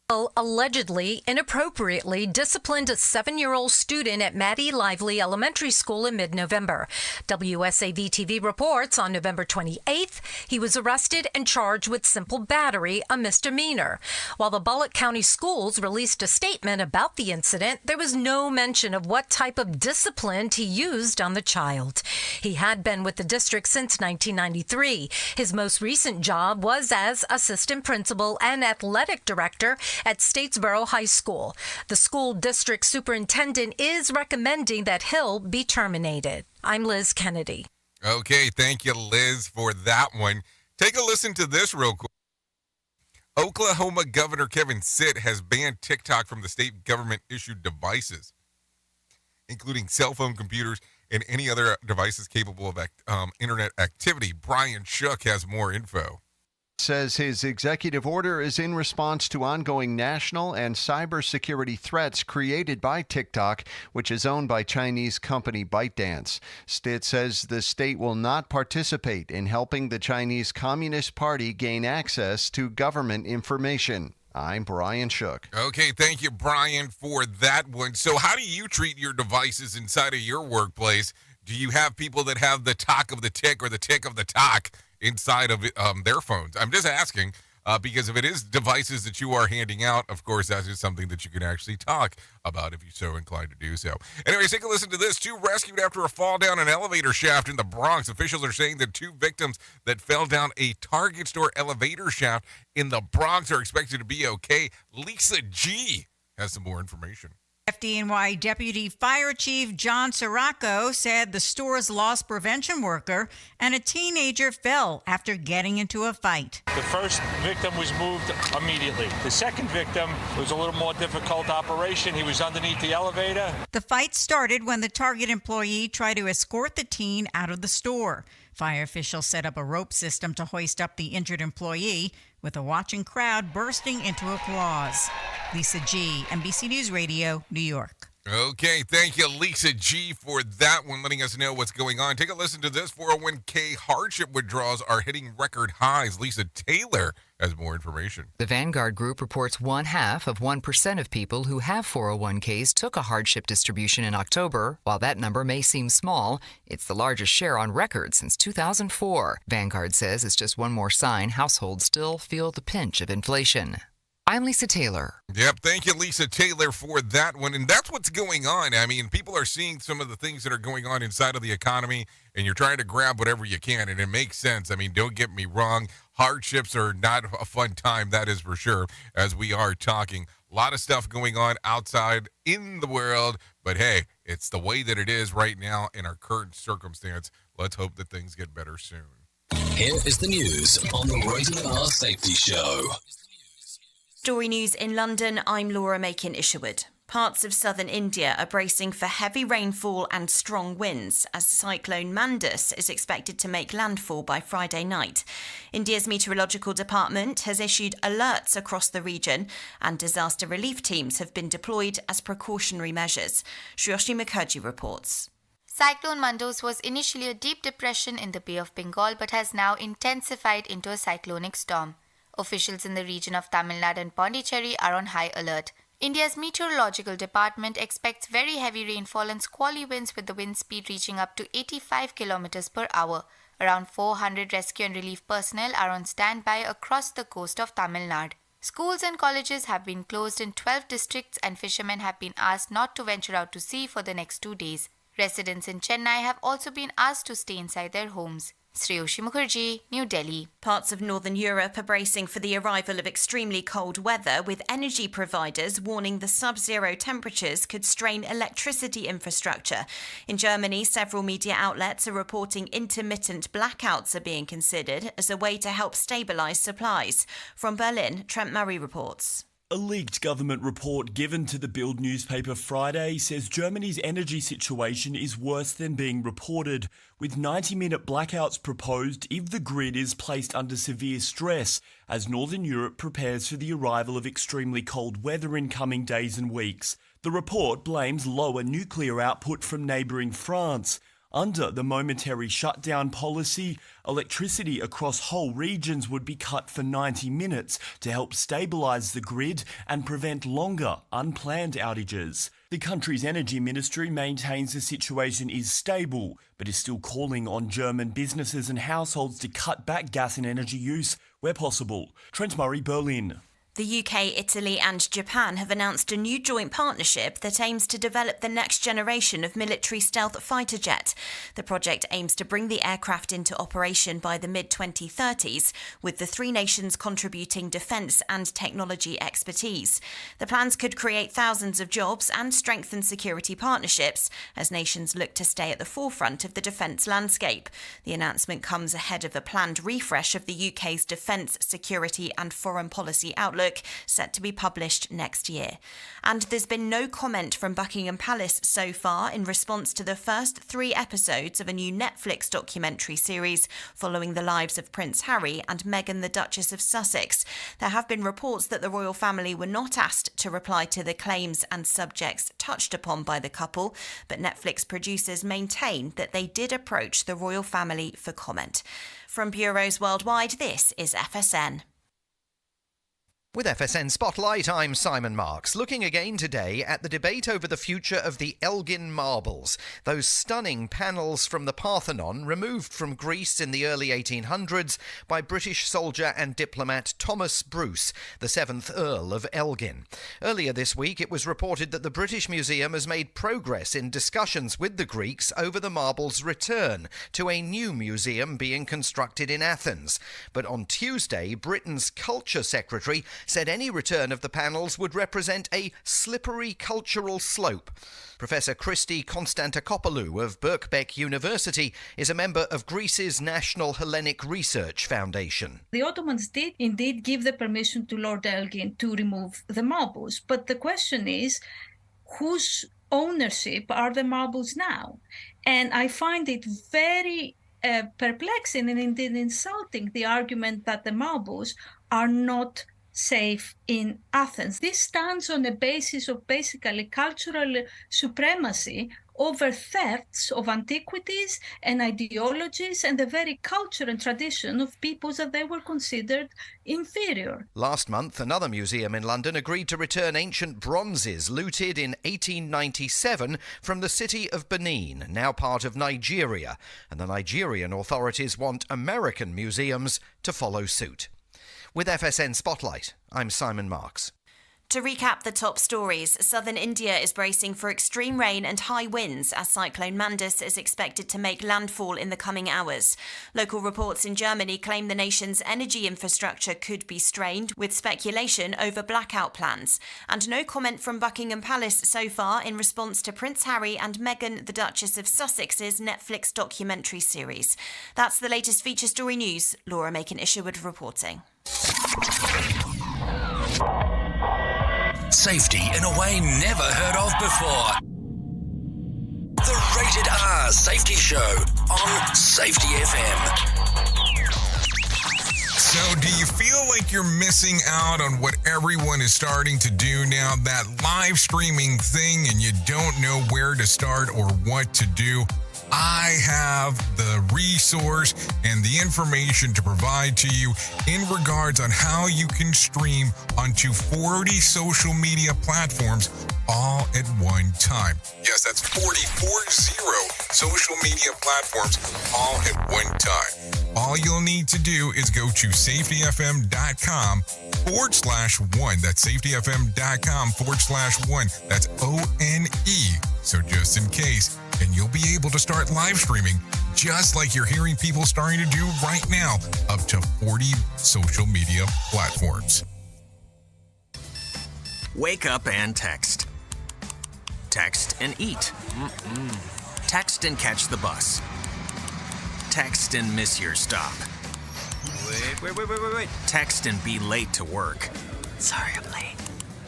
Allegedly, inappropriately disciplined a 7-year-old student at Maddie Lively Elementary School in mid-November. WSAV-TV reports on November 28th, he was arrested and charged with simple battery, a misdemeanor. While the Bullock County Schools released a statement about the incident, there was no mention of what type of discipline he used on the child. He had been with the district since 1993. His most recent job was as assistant principal and athletic director at Statesboro High School. The school district superintendent is recommending that Hill be terminated. I'm Liz Kennedy. Okay, thank you, Liz, for that one. Take a listen to this real quick. Oklahoma Governor Kevin Stitt has banned TikTok from the state government-issued devices, including cell phone computers and any other devices capable of internet activity. Brian Shook has more info. Says his executive order is in response to ongoing national and cybersecurity threats created by TikTok, which is owned by Chinese company ByteDance. Stitt says the state will not participate in helping the Chinese Communist Party gain access to government information. I'm Brian Shook. Okay, thank you, Brian, for that one. So how do you treat your devices inside of your workplace? Do you have people that have the talk of the tick or the tick of the talk inside of their phones? I'm just asking because if it is devices that you are handing out, of course, that is something that you can actually talk about if you're so inclined to do so. Anyways, take a listen to this. 2 rescued after a fall down an elevator shaft in the Bronx. Officials are saying that 2 victims that fell down a Target store elevator shaft in the Bronx are expected to be okay. Lisa G has some more information. FDNY Deputy Fire Chief John Sirocco said the store's loss prevention worker and a teenager fell after getting into a fight. The first victim was moved immediately. The second victim was a little more difficult operation. He was underneath the elevator. The fight started when the Target employee tried to escort the teen out of the store. Fire officials set up a rope system to hoist up the injured employee, with a watching crowd bursting into applause. Lisa G., NBC News Radio, New York. Okay, thank you, Lisa G., for that one, letting us know what's going on. Take a listen to this. 401k hardship withdrawals are hitting record highs. Lisa Taylor has more information. The Vanguard Group reports 0.5% of people who have 401ks took a hardship distribution in October. While that number may seem small, it's the largest share on record since 2004. Vanguard says it's just one more sign households still feel the pinch of inflation. I'm Lisa Taylor. Yep, thank you, Lisa Taylor, for that one. And that's what's going on. I mean, people are seeing some of the things that are going on inside of the economy, and you're trying to grab whatever you can, and it makes sense. I mean, don't get me wrong. Hardships are not a fun time, that is for sure, as we are talking. A lot of stuff going on outside in the world, but hey, it's the way that it is right now in our current circumstance. Let's hope that things get better soon. Here is the news on the Rated R Safety Show. Story news in London, I'm Laura Makin-Isherwood. Parts of southern India are bracing for heavy rainfall and strong winds as Cyclone Mandus is expected to make landfall by Friday night. India's meteorological department has issued alerts across the region and disaster relief teams have been deployed as precautionary measures. Shriyoshi Mukherjee reports. Cyclone Mandus was initially a deep depression in the Bay of Bengal but has now intensified into a cyclonic storm. Officials in the region of Tamil Nadu and Pondicherry are on high alert. India's meteorological department expects very heavy rainfall and squally winds with the wind speed reaching up to 85 km per hour. Around 400 rescue and relief personnel are on standby across the coast of Tamil Nadu. Schools and colleges have been closed in 12 districts and fishermen have been asked not to venture out to sea for the next 2 days. Residents in Chennai have also been asked to stay inside their homes. Shriyoshi Mukherjee, New Delhi. Parts of northern Europe are bracing for the arrival of extremely cold weather, with energy providers warning the sub-zero temperatures could strain electricity infrastructure. In Germany, several media outlets are reporting intermittent blackouts are being considered as a way to help stabilise supplies. From Berlin, Trent Murray reports. A leaked government report given to the Bild newspaper Friday says Germany's energy situation is worse than being reported, with 90-minute blackouts proposed if the grid is placed under severe stress as Northern Europe prepares for the arrival of extremely cold weather in coming days and weeks. The report blames lower nuclear output from neighbouring France. Under the momentary shutdown policy, electricity across whole regions would be cut for 90 minutes to help stabilise the grid and prevent longer, unplanned outages. The country's energy ministry maintains the situation is stable, but is still calling on German businesses and households to cut back gas and energy use where possible. Trent Murray, Berlin. The UK, Italy and Japan have announced a new joint partnership that aims to develop the next generation of military stealth fighter jet. The project aims to bring the aircraft into operation by the mid-2030s, with the three nations contributing defence and technology expertise. The plans could create thousands of jobs and strengthen security partnerships as nations look to stay at the forefront of the defence landscape. The announcement comes ahead of a planned refresh of the UK's defence, security and foreign policy outlook, set to be published next year. And there's been no comment from Buckingham Palace so far in response to the first 3 episodes of a new Netflix documentary series following the lives of Prince Harry and Meghan, the Duchess of Sussex. There have been reports that the royal family were not asked to reply to the claims and subjects touched upon by the couple, but Netflix producers maintain that they did approach the royal family for comment. From bureaus worldwide, this is FSN. With FSN Spotlight, I'm Simon Marks, looking again today at the debate over the future of the Elgin marbles, those stunning panels from the Parthenon removed from Greece in the early 1800s by British soldier and diplomat Thomas Bruce, the 7th Earl of Elgin. Earlier this week, it was reported that the British Museum has made progress in discussions with the Greeks over the marbles' return to a new museum being constructed in Athens. But on Tuesday, Britain's Culture Secretary said any return of the panels would represent a slippery cultural slope. Professor Christy Konstantakopoulou of Birkbeck University is a member of Greece's National Hellenic Research Foundation. The Ottomans did indeed give the permission to Lord Elgin to remove the marbles, but the question is, whose ownership are the marbles now? And I find it very perplexing and indeed insulting, the argument that the marbles are not safe in Athens. This stands on a basis of basically cultural supremacy over thefts of antiquities and ideologies and the very culture and tradition of peoples that they were considered inferior. Last month, another museum in London agreed to return ancient bronzes looted in 1897 from the city of Benin, now part of Nigeria, and the Nigerian authorities want American museums to follow suit. With FSN Spotlight, I'm Simon Marks. To recap the top stories, southern India is bracing for extreme rain and high winds as Cyclone Mandus is expected to make landfall in the coming hours. Local reports in Germany claim the nation's energy infrastructure could be strained, with speculation over blackout plans. And no comment from Buckingham Palace so far in response to Prince Harry and Meghan, the Duchess of Sussex's Netflix documentary series. That's the latest feature story news. Laura Macon-Isherwood reporting. Safety in a way never heard of before. The Rated R Safety Show on Safety FM. So do you feel like you're missing out on what everyone is starting to do now, that live streaming thing, and you don't know where to start or what to do? I have the resource and the information to provide to you in regards on how you can stream onto 40 social media platforms all at one time. Yes, that's 40 social media platforms all at one time. All you'll need to do is go to safetyfm.com/1. That's safetyfm.com/1. That's ONE. So just in case, and you'll be able to start live streaming just like you're hearing people starting to do right now, up to 40 social media platforms. Wake up and text. Text and eat. Text and catch the bus. Text and miss your stop. Wait. Text and be late to work. Sorry, I'm late.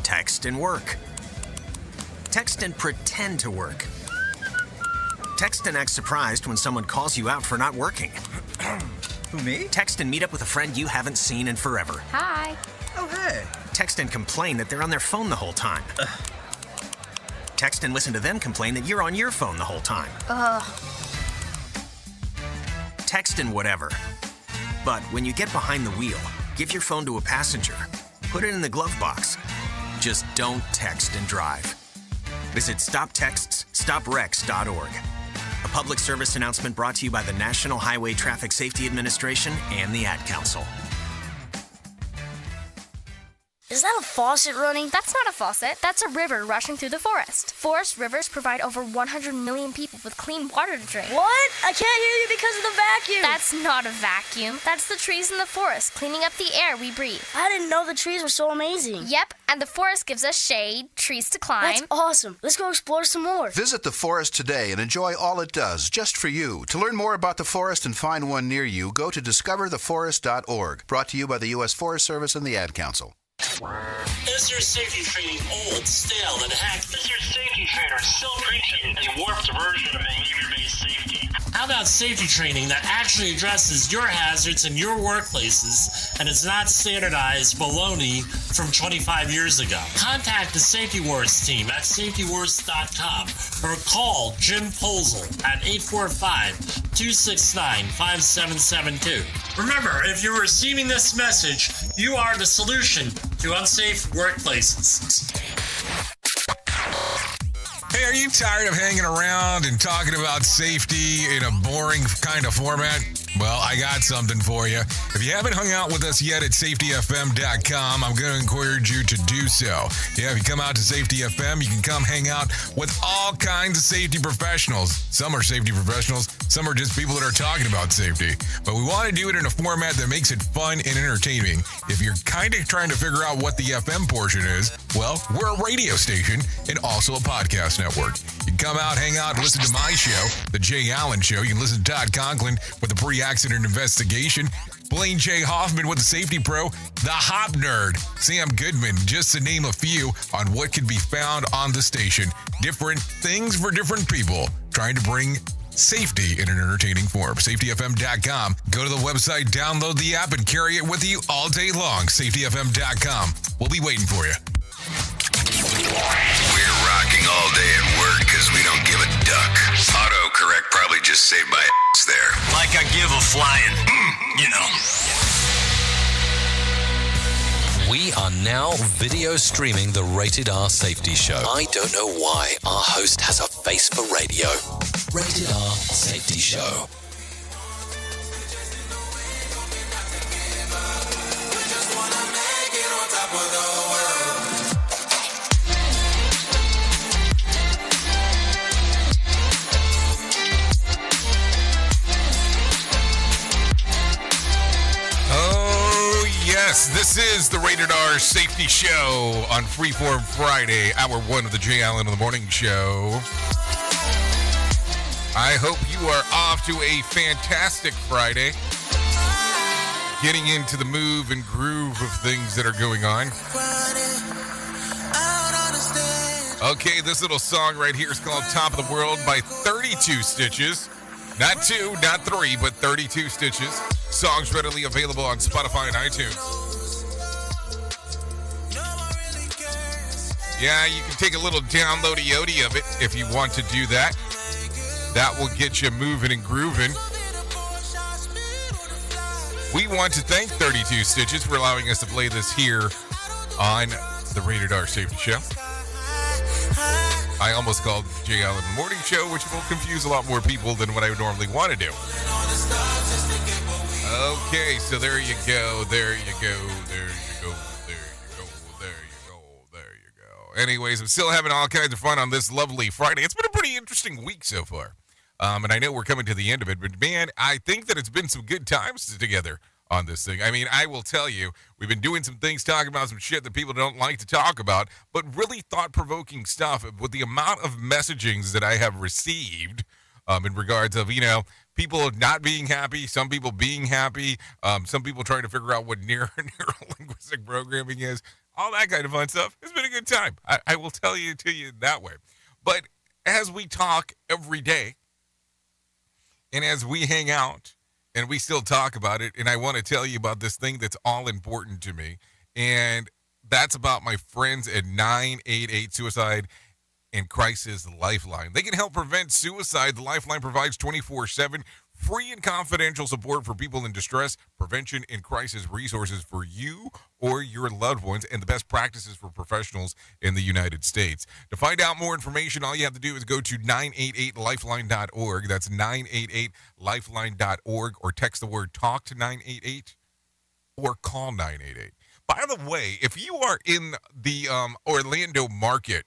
Text and work. Text and pretend to work. Text and act surprised when someone calls you out for not working. Who, me? Text and meet up with a friend you haven't seen in forever. Hi. Oh, hey. Text and complain that they're on their phone the whole time. Text and listen to them complain that you're on your phone the whole time. Text and whatever. But when you get behind the wheel, give your phone to a passenger. Put it in the glove box. Just don't text and drive. Visit StopTextsStopWrecks.org. A public service announcement brought to you by the National Highway Traffic Safety Administration and the Ad Council. Is that a faucet running? That's not a faucet. That's a river rushing through the forest. Forest rivers provide over 100 million people with clean water to drink. What? I can't hear you because of the vacuum. That's not a vacuum. That's the trees in the forest cleaning up the air we breathe. I didn't know the trees were so amazing. Yep, and the forest gives us shade, trees to climb. That's awesome. Let's go explore some more. Visit the forest today and enjoy all it does, just for you. To learn more about the forest and find one near you, go to discovertheforest.org. Brought to you by the U.S. Forest Service and the Ad Council. Is your safety training old, stale, and hacked? Is your safety trainer still preaching a warped version of behavior-based safety? How about safety training that actually addresses your hazards in your workplaces and is not standardized baloney from 25 years ago? Contact the Safety Wars team at safetywars.com or call Jim Posel at 845-269-5772. Remember, if you're receiving this message, you are the solution to unsafe workplaces. Hey, are you tired of hanging around and talking about safety in a boring kind of format? Well, I got something for you. If you haven't hung out with us yet at safetyfm.com, I'm going to encourage you to do so. Yeah, if you come out to Safety FM, you can come hang out with all kinds of safety professionals. Some are safety professionals, some are just people that are talking about safety. But we want to do it in a format that makes it fun and entertaining. If you're kind of trying to figure out what the FM portion is, well, we're a radio station and also a podcast network. You can come out, hang out, and listen to my show, The Jay Allen Show. You can listen to Todd Conklin with the pre-accident investigation, Blaine J. Hoffman with the Safety Pro, The Hop Nerd, Sam Goodman, just to name a few on what can be found on the station. Different things for different people, trying to bring safety in an entertaining form. SafetyFM.com. Go to the website, download the app, and carry it with you all day long. SafetyFM.com. We'll be waiting for you. We're rocking all day at work because we don't give a duck. Autocorrect probably just saved my ass there. Like I give a flying, you know. We are now video streaming the Rated R Safety Show. I don't know why our host has a face for radio. Rated R Safety Show. Yes, this is the Rated R Safety Show on Freeform Friday, hour one of the Jay Allen in the Morning Show. I hope you are off to a fantastic Friday, getting into the move and groove of things that are going on. Okay, this little song right here is called Top of the World by 32 Stitches. Not 2, not 3, but 32 Stitches. Songs readily available on Spotify and iTunes. Yeah, you can take a little download-y-ody of it if you want to do that. That will get you moving and grooving. We want to thank 32 Stitches for allowing us to play this here on the Rated R Safety Show. I almost called Jay Allen the Morning Show, which will confuse a lot more people than what I would normally want to do. Okay, so there you go, there you go, there you go, there you go, there you go, there you go. Anyways, I'm still having all kinds of fun on this lovely Friday. It's been a pretty interesting week so far. And I know we're coming to the end of it, but man, I think that it's been some good times together on this thing. I mean, I will tell you, we've been doing some things, talking about some shit that people don't like to talk about, but really thought-provoking stuff with the amount of messagings that I have received in regards of, you know, people not being happy, some people being happy, some people trying to figure out what neuro-linguistic programming is, all that kind of fun stuff. It's been a good time. I will tell you to you that way. But as we talk every day, and as we hang out, and we still talk about it, and I want to tell you about this thing that's all important to me, and that's about my friends at 988 Suicide and Crisis Lifeline. They can help prevent suicide. The Lifeline provides 24/7 free and confidential support for people in distress, prevention, and crisis resources for you or your loved ones, and the best practices for professionals in the United States. To find out more information, all you have to do is go to 988lifeline.org. That's 988lifeline.org, or text the word TALK to 988 or call 988. By the way, if you are in the Orlando market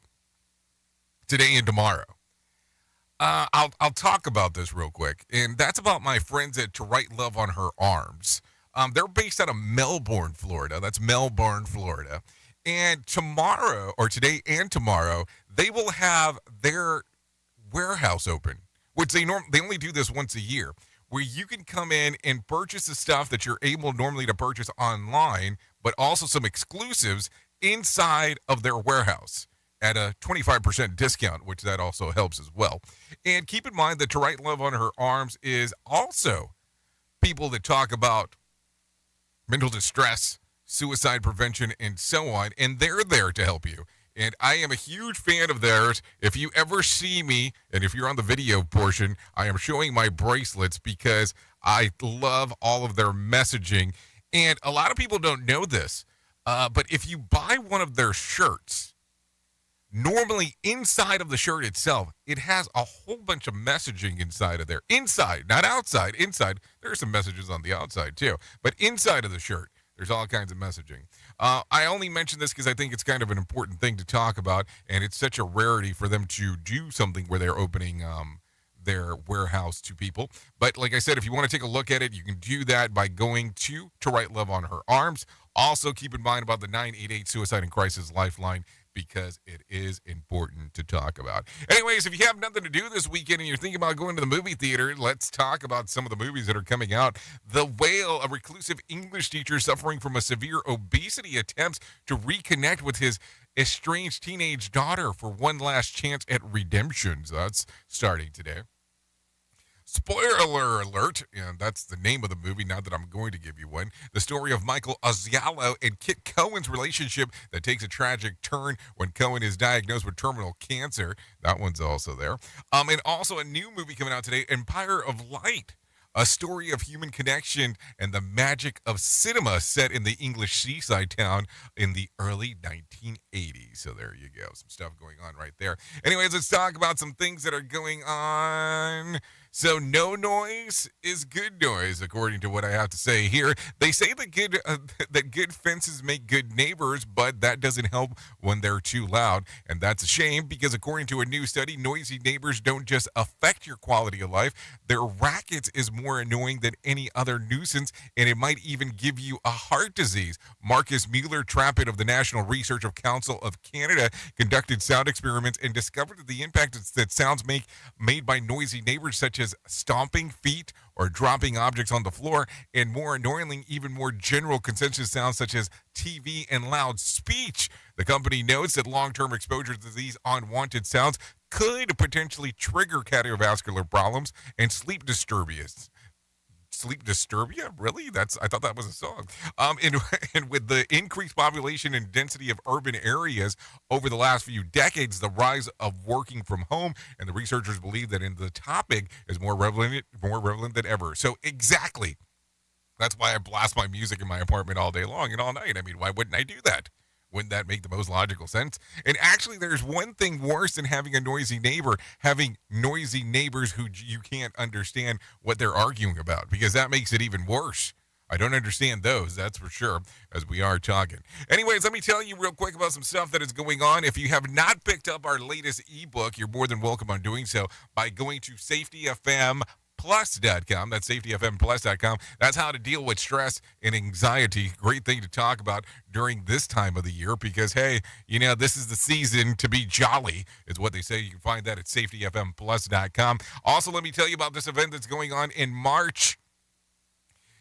today and tomorrow, I'll talk about this real quick, and that's about my friends at To Write Love on Her Arms. They're based out of Melbourne, Florida. That's Melbourne, Florida. And tomorrow, or today and tomorrow, they will have their warehouse open, which they only do this once a year, where you can come in and purchase the stuff that you're able normally to purchase online, but also some exclusives inside of their warehouse at a 25% discount, which that also helps as well. And keep in mind that To Write Love on Her Arms is also people that talk about mental distress, suicide prevention, and so on, and they're there to help you. And I am a huge fan of theirs. If you ever see me, and if you're on the video portion, I am showing my bracelets because I love all of their messaging. And a lot of people don't know this, but if you buy one of their shirts, normally inside of the shirt itself, it has a whole bunch of messaging inside of there. Inside, not outside. Inside, there are some messages on the outside too. But inside of the shirt, there's all kinds of messaging. I only mention this because I think it's kind of an important thing to talk about, and it's such a rarity for them to do something where they're opening their warehouse to people. But like I said, if you want to take a look at it, you can do that by going to Write Love on Her Arms. Also, keep in mind about the 988 Suicide and Crisis Lifeline, because it is important to talk about. Anyways, if you have nothing to do this weekend and you're thinking about going to the movie theater, let's talk about some of the movies that are coming out. The Whale, a reclusive English teacher suffering from a severe obesity, attempts to reconnect with his estranged teenage daughter for one last chance at redemption. So that's starting today. Spoiler alert, and that's the name of the movie, now that I'm going to give you one. The story of Michael Ozialo and Kit Cohen's relationship that takes a tragic turn when Cohen is diagnosed with terminal cancer. That one's also there. And also a new movie coming out today, Empire of Light, a story of human connection and the magic of cinema set in the English seaside town in the early 1980s. So there you go. Some stuff going on right there. Anyways, let's talk about some things that are going on. So no noise is good noise, according to what I have to say here. They say that good fences make good neighbors, but that doesn't help when they're too loud. And that's a shame, because according to a new study, noisy neighbors don't just affect your quality of life. Their rackets is more annoying than any other nuisance, and it might even give you a heart disease. Marcus Mueller-Trappett of the National Research Council of Canada conducted sound experiments and discovered that the impact that sounds made by noisy neighbors, such as stomping feet or dropping objects on the floor, and more annoyingly, even more general consensus sounds such as TV and loud speech. The company notes that long-term exposure to these unwanted sounds could potentially trigger cardiovascular problems and sleep disturbance. Sleep Disturbia? Really? I thought that was a song. And with the increased population and density of urban areas over the last few decades, the rise of working from home, and the researchers believe that the topic is more relevant than ever. So exactly. That's why I blast my music in my apartment all day long and all night. I mean, why wouldn't I do that? Wouldn't that make the most logical sense? And actually, there's one thing worse than having a noisy neighbor, having noisy neighbors who you can't understand what they're arguing about, because that makes it even worse. I don't understand those, that's for sure, as we are talking. Anyways, let me tell you real quick about some stuff that is going on. If you have not picked up our latest ebook, you're more than welcome on doing so by going to safetyfm.com. Plus.com. That's safetyfmplus.com. That's how to deal with stress and anxiety. Great thing to talk about during this time of the year, because, hey, this is the season to be jolly, is what they say. You can find that at safetyfmplus.com. Also, let me tell you about this event that's going on in March.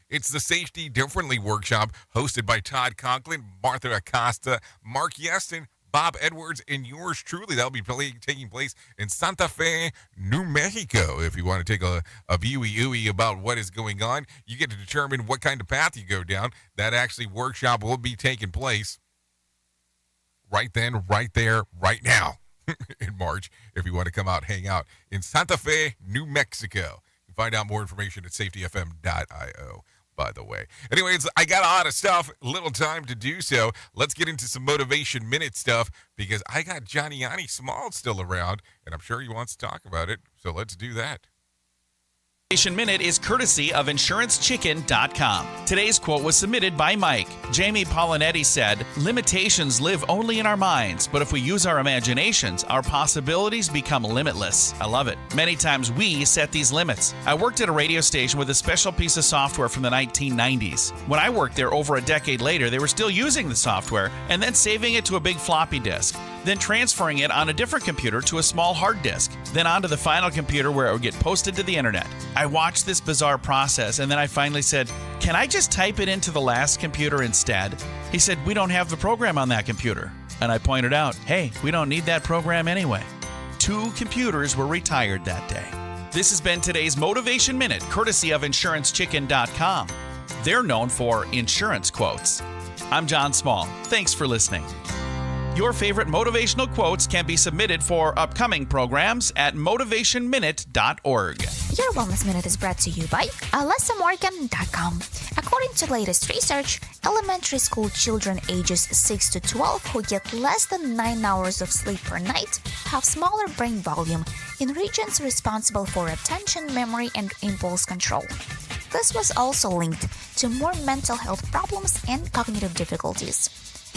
It's the Safety Differently workshop, hosted by Todd Conklin, Martha Acosta, Mark Yeston, Bob Edwards, and yours truly. That'll be taking place in Santa Fe, New Mexico. If you want to take a viewy-ooey about what is going on, you get to determine what kind of path you go down. That actually workshop will be taking place right then, right there, right now in March, if you want to come out, hang out in Santa Fe, New Mexico. You can find out more information at safetyfm.io. By the way. Anyways, I got a lot of stuff, little time to do so. Let's get into some Motivation Minute stuff, because I got Johnny Small still around, and I'm sure he wants to talk about it. So let's do that. Motivation Minute is courtesy of InsuranceChicken.com. Today's quote was submitted by Mike. Jamie Polinetti said, "Limitations live only in our minds, but if we use our imaginations, our possibilities become limitless." I love it. Many times we set these limits. I worked at a radio station with a special piece of software from the 1990s. When I worked there over a decade later, they were still using the software and then saving it to a big floppy disk, then transferring it on a different computer to a small hard disk, then onto the final computer where it would get posted to the internet. I watched this bizarre process, and then I finally said, "Can I just type it into the last computer instead?" He said, "We don't have the program on that computer." And I pointed out, "Hey, we don't need that program anyway." 2 computers were retired that day. This has been today's Motivation Minute, courtesy of InsuranceChicken.com. They're known for insurance quotes. I'm John Small. Thanks for listening. Your favorite motivational quotes can be submitted for upcoming programs at motivationminute.org. Your Wellness Minute is brought to you by AlessaMorgan.com. According to latest research, elementary school children ages 6 to 12 who get less than 9 hours of sleep per night have smaller brain volume in regions responsible for attention, memory, and impulse control. This was also linked to more mental health problems and cognitive difficulties.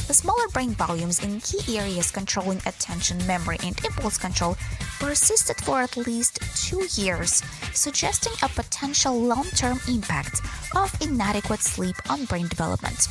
The smaller brain volumes in key areas controlling attention, memory, and impulse control persisted for at least 2 years, suggesting a potential long-term impact of inadequate sleep on brain development.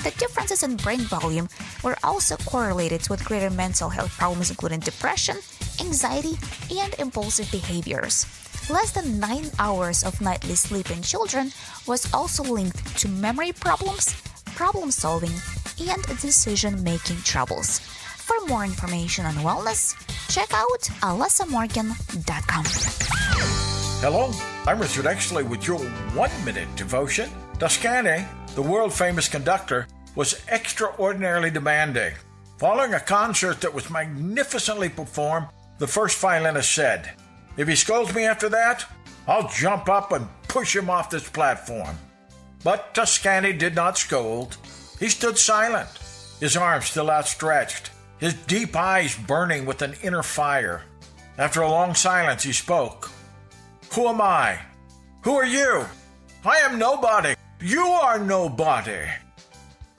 The differences in brain volume were also correlated with greater mental health problems including depression, anxiety, and impulsive behaviors. Less than 9 hours of nightly sleep in children was also linked to memory problems, problem solving, and decision-making troubles. For more information on wellness, check out AlessaMorgan.com. Hello, I'm Richard Exley with your 1-minute devotion. Toscani, the world-famous conductor, was extraordinarily demanding. Following a concert that was magnificently performed, the first violinist said, "If he scolds me after that, I'll jump up and push him off this platform." But Toscani did not scold. He stood silent, his arms still outstretched, his deep eyes burning with an inner fire. After a long silence, he spoke. "Who am I? Who are you? I am nobody. You are nobody."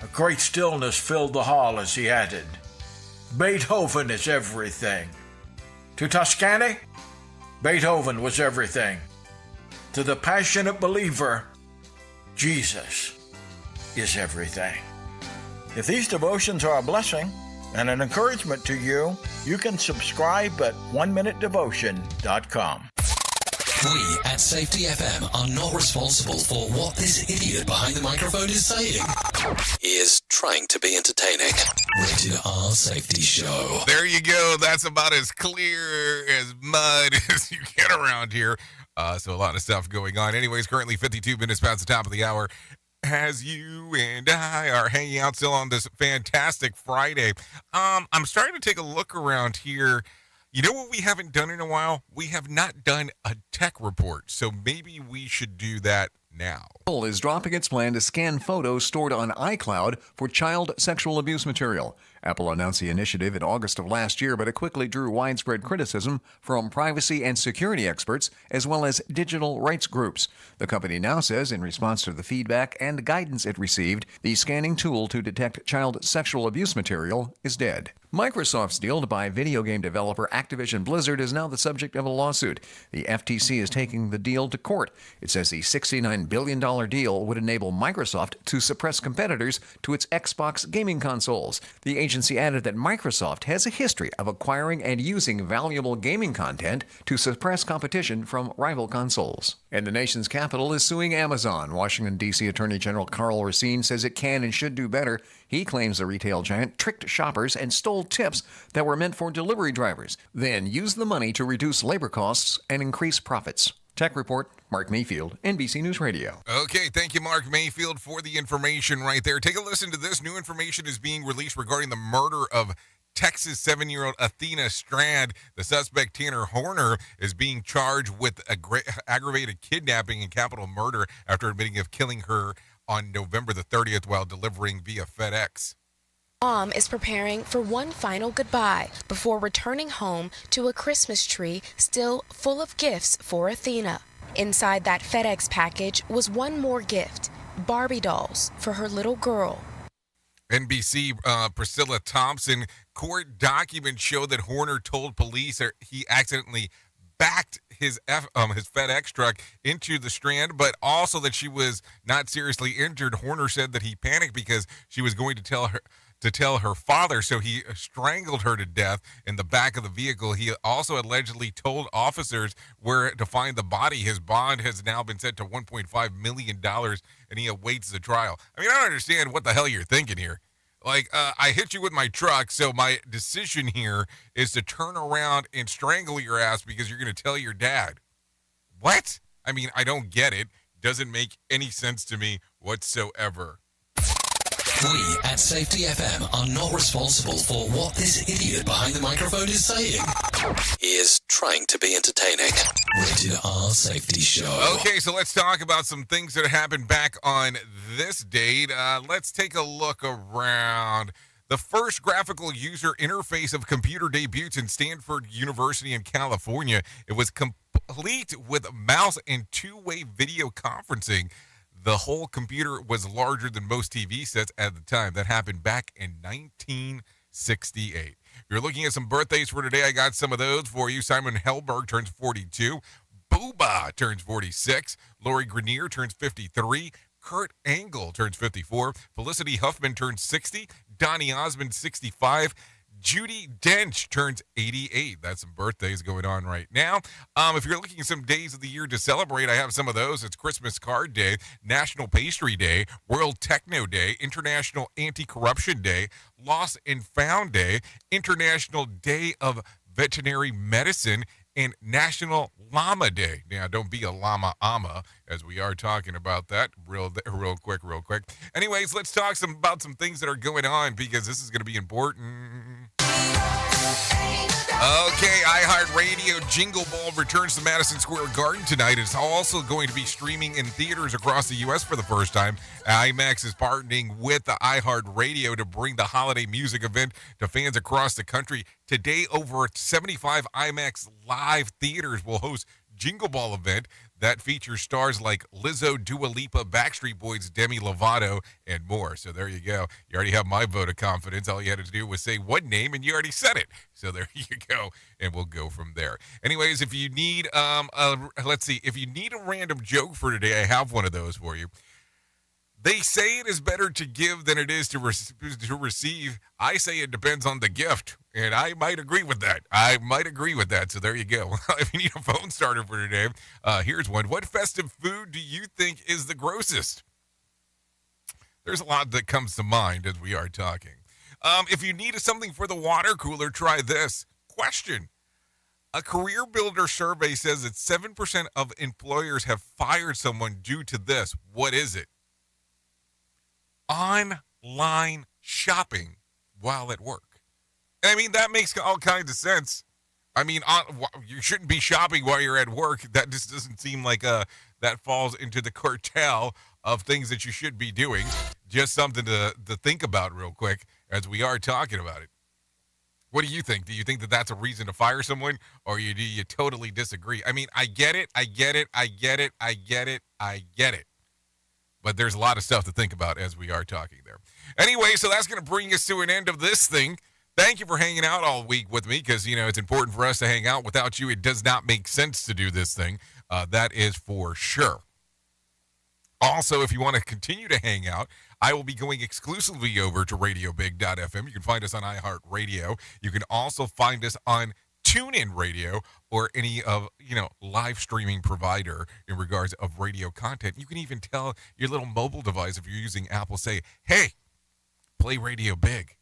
A great stillness filled the hall as he added, "Beethoven is everything." To Toscani, Beethoven was everything. To the passionate believer, Jesus is everything. If these devotions are a blessing and an encouragement to you, you can subscribe at oneminutedevotion.com. We at Safety FM are not responsible for what this idiot behind the microphone is saying. He is trying to be entertaining. Rated R Safety Show. There you go. That's about as clear as mud as you get around here. So a lot of stuff going on. Anyways, currently 52 minutes past the top of the hour as you and I are hanging out still on this fantastic Friday. I'm starting to take a look around here. You know what we haven't done in a while? We have not done a tech report, so maybe we should do that now. Apple is dropping its plan to scan photos stored on iCloud for child sexual abuse material. Apple announced the initiative in August of last year, but it quickly drew widespread criticism from privacy and security experts, as well as digital rights groups. The company now says, in response to the feedback and guidance it received, the scanning tool to detect child sexual abuse material is dead. Microsoft's deal to buy video game developer Activision Blizzard is now the subject of a lawsuit. The FTC is taking the deal to court. It says the $69 billion deal would enable Microsoft to suppress competitors to its Xbox gaming consoles. The agency added that Microsoft has a history of acquiring and using valuable gaming content to suppress competition from rival consoles. And the nation's capital is suing Amazon. Washington, D.C. Attorney General Carl Racine says it can and should do better. He claims the retail giant tricked shoppers and stole tips that were meant for delivery drivers, then used the money to reduce labor costs and increase profits. Tech Report, Mark Mayfield, NBC News Radio. Okay, thank you, Mark Mayfield, for the information right there. Take a listen to this. New information is being released regarding the murder of Texas 7-year-old Athena Strand. The suspect, Tanner Horner, is being charged with aggravated kidnapping and capital murder after admitting of killing her on November the 30th while delivering via FedEx. Mom is preparing for one final goodbye before returning home to a Christmas tree still full of gifts for Athena. Inside that FedEx package was one more gift, Barbie dolls for her little girl. NBC Priscilla Thompson, court documents show that Horner told police he accidentally backed his FedEx truck into the Strand, but also that she was not seriously injured. Horner said that he panicked because she was going to tell her father, so he strangled her to death in the back of the vehicle. He also allegedly told officers where to find the body. His bond has now been set to $1.5 million, and he awaits the trial. I mean, I don't understand what the hell you're thinking here. Like, I hit you with my truck, so my decision here is to turn around and strangle your ass because you're going to tell your dad. What? I mean, I don't get it. Doesn't make any sense to me whatsoever. We at Safety FM are not responsible for what this idiot behind the microphone is saying. He is trying to be entertaining. Rated R Safety Show. Okay, so let's talk about some things that happened back on this date. Let's take a look around. The first graphical user interface of computer debuts in Stanford University in California. It was complete with mouse and two-way video conferencing. The whole computer was larger than most TV sets at the time. That happened back in 1968. If you're looking at some birthdays for today, I got some of those for you. Simon Helberg turns 42. Booba turns 46. Lori Grenier turns 53. Kurt Angle turns 54. Felicity Huffman turns 60. Donny Osmond 65. Judi Dench turns 88. That's some birthdays going on right now. If you're looking at some days of the year to celebrate, I have some of those. It's Christmas Card Day, National Pastry Day, World Techno Day, International Anti-Corruption Day, Lost and Found Day, International Day of Veterinary Medicine, and National Llama Day. Now, don't be a llama ama, as we are talking about that real quick. Anyways, let's talk about some things that are going on because this is going to be important. Okay, iHeartRadio Jingle Ball returns to Madison Square Garden tonight. It's also going to be streaming in theaters across the U.S. for the first time. IMAX is partnering with the iHeartRadio to bring the holiday music event to fans across the country. Today, over 75 IMAX live theaters will host Jingle Ball event that features stars like Lizzo, Dua Lipa, Backstreet Boys, Demi Lovato, and more. So there you go. You already have my vote of confidence. All you had to do was say one name, and you already said it. So there you go, and we'll go from there. Anyways, if you need, if you need a random joke for today, I have one of those for you. They say it is better to give than it is to receive. I say it depends on the gift, and I might agree with that. So there you go. If you need a phone starter for today, here's one. What festive food do you think is the grossest? There's a lot that comes to mind as we are talking. If you need something for the water cooler, try this. Question. A Career Builder survey says that 7% of employers have fired someone due to this. What is it? Online shopping while at work. I mean, that makes all kinds of sense. I mean, you shouldn't be shopping while you're at work. That just doesn't seem like that falls into the cartel of things that you should be doing. Just something to think about real quick as we are talking about it. What do you think? Do you think that that's a reason to fire someone, or do you totally disagree? I mean, I get it. But there's a lot of stuff to think about as we are talking there. Anyway, so that's going to bring us to an end of this thing. Thank you for hanging out all week with me because, it's important for us to hang out. Without you, it does not make sense to do this thing. That is for sure. Also, if you want to continue to hang out, I will be going exclusively over to RadioBig.fm. You can find us on iHeartRadio. You can also find us on TuneIn Radio or any of, live streaming provider in regards of radio content. You can even tell your little mobile device, if you're using Apple, say, hey, play Radio Big,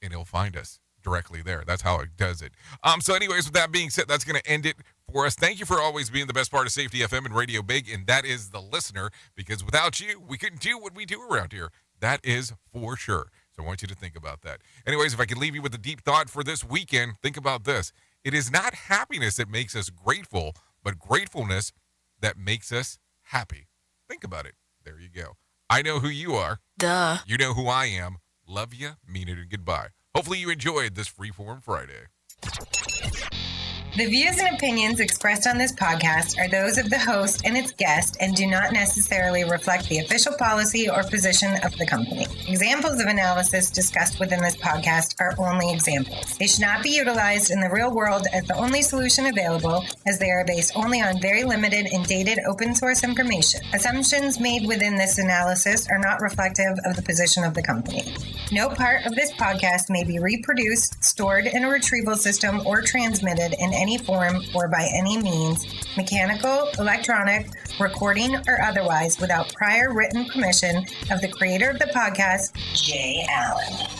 and it'll find us directly there. That's how it does it. So anyways, with that being said, that's going to end it for us. Thank you for always being the best part of Safety FM and Radio Big, and that is the listener, because without you, we couldn't do what we do around here. That is for sure. So I want you to think about that. Anyways, if I could leave you with a deep thought for this weekend, think about this. It is not happiness that makes us grateful, but gratefulness that makes us happy. Think about it. There you go. I know who you are. Duh. You know who I am. Love you, mean it, and goodbye. Hopefully you enjoyed this Freeform Friday. The views and opinions expressed on this podcast are those of the host and its guest and do not necessarily reflect the official policy or position of the company. Examples of analysis discussed within this podcast are only examples. They should not be utilized in the real world as the only solution available, as they are based only on very limited and dated open source information. Assumptions made within this analysis are not reflective of the position of the company. No part of this podcast may be reproduced, stored in a retrieval system, or transmitted in any form or by any means, mechanical, electronic, recording, or otherwise, without prior written permission of the creator of the podcast, Jay Allen.